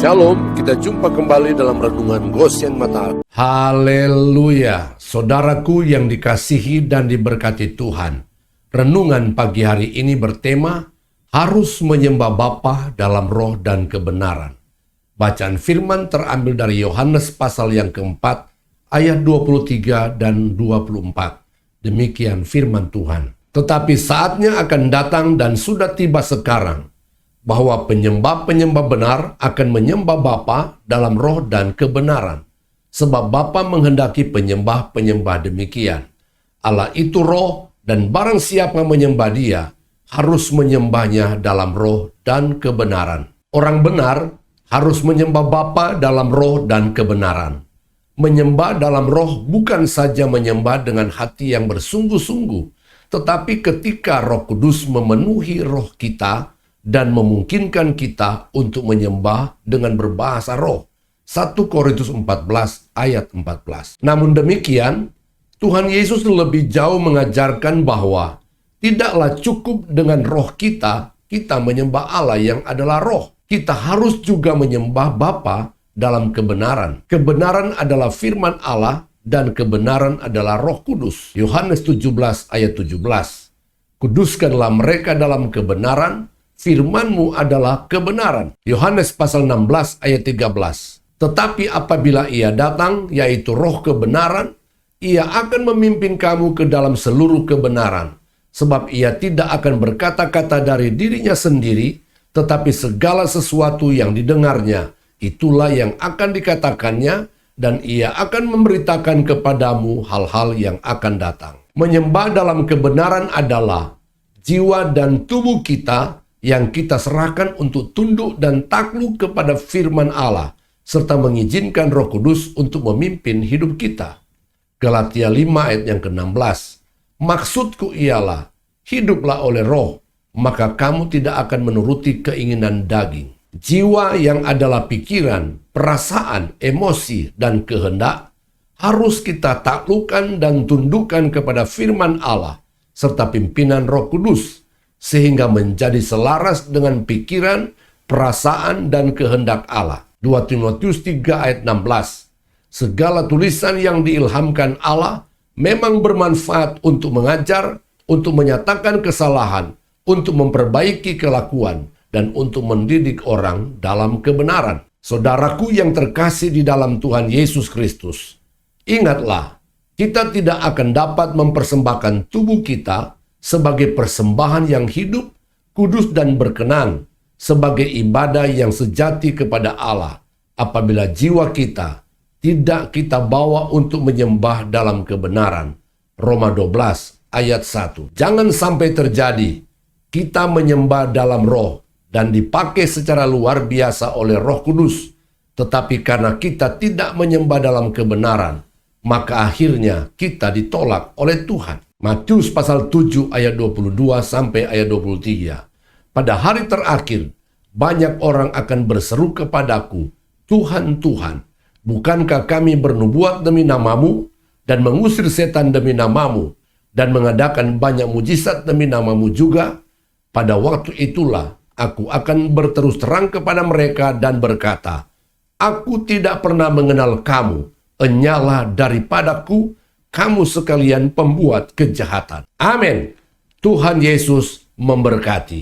Shalom, kita jumpa kembali dalam Renungan Gosyen Mata. Haleluya, saudaraku yang dikasihi dan diberkati Tuhan. Renungan pagi hari ini bertema, harus menyembah Bapa dalam roh dan kebenaran. Bacaan firman terambil dari Yohanes pasal yang keempat, ayat 23 dan 24. Demikian firman Tuhan. Tetapi saatnya akan datang dan sudah tiba sekarang, bahwa penyembah-penyembah benar akan menyembah Bapa dalam roh dan kebenaran. Sebab Bapa menghendaki penyembah-penyembah demikian. Allah itu roh, dan barang siapa menyembah Dia, harus menyembahnya dalam roh dan kebenaran. Orang benar harus menyembah Bapa dalam roh dan kebenaran. Menyembah dalam roh bukan saja menyembah dengan hati yang bersungguh-sungguh, tetapi ketika Roh Kudus memenuhi roh kita, dan memungkinkan kita untuk menyembah dengan berbahasa roh. 1 Korintus 14 ayat 14. Namun demikian, Tuhan Yesus lebih jauh mengajarkan bahwa tidaklah cukup dengan roh kita menyembah Allah yang adalah roh. Kita harus juga menyembah Bapa dalam kebenaran. Kebenaran adalah firman Allah dan kebenaran adalah Roh Kudus. Yohanes 17 ayat 17. Kuduskanlah mereka dalam kebenaran, firman-Mu adalah kebenaran. Yohanes pasal 16 ayat 13. Tetapi apabila Ia datang, yaitu roh kebenaran, Ia akan memimpin kamu ke dalam seluruh kebenaran. Sebab Ia tidak akan berkata-kata dari dirinya sendiri, tetapi segala sesuatu yang didengarnya, itulah yang akan dikatakannya, dan Ia akan memberitakan kepadamu hal-hal yang akan datang. Menyembah dalam kebenaran adalah jiwa dan tubuh kita yang kita serahkan untuk tunduk dan takluk kepada firman Allah, serta mengizinkan Roh Kudus untuk memimpin hidup kita. Galatia 5 ayat yang ke-16. Maksudku ialah, hiduplah oleh roh, maka kamu tidak akan menuruti keinginan daging. Jiwa yang adalah pikiran, perasaan, emosi, dan kehendak harus kita taklukkan dan tundukkan kepada firman Allah, serta pimpinan Roh Kudus, sehingga menjadi selaras dengan pikiran, perasaan, dan kehendak Allah. 2 Timotius 3 ayat 16. Segala tulisan yang diilhamkan Allah memang bermanfaat untuk mengajar, untuk menyatakan kesalahan, untuk memperbaiki kelakuan, dan untuk mendidik orang dalam kebenaran. Saudaraku yang terkasih di dalam Tuhan Yesus Kristus, ingatlah, kita tidak akan dapat mempersembahkan tubuh kita sebagai persembahan yang hidup, kudus dan berkenan, sebagai ibadah yang sejati kepada Allah, apabila jiwa kita tidak kita bawa untuk menyembah dalam kebenaran. Roma 12 ayat 1. Jangan sampai terjadi kita menyembah dalam roh dan dipakai secara luar biasa oleh Roh Kudus, tetapi karena kita tidak menyembah dalam kebenaran, maka akhirnya kita ditolak oleh Tuhan. Matius pasal 7 ayat 22 sampai ayat 23. Pada hari terakhir, banyak orang akan berseru kepadaku, Tuhan, Tuhan, bukankah kami bernubuat demi namamu, dan mengusir setan demi namamu, dan mengadakan banyak mujizat demi namamu juga? Pada waktu itulah, aku akan berterus terang kepada mereka dan berkata, aku tidak pernah mengenal kamu, enyalah daripadaku, kamu sekalian pembuat kejahatan. Amin. Tuhan Yesus memberkati.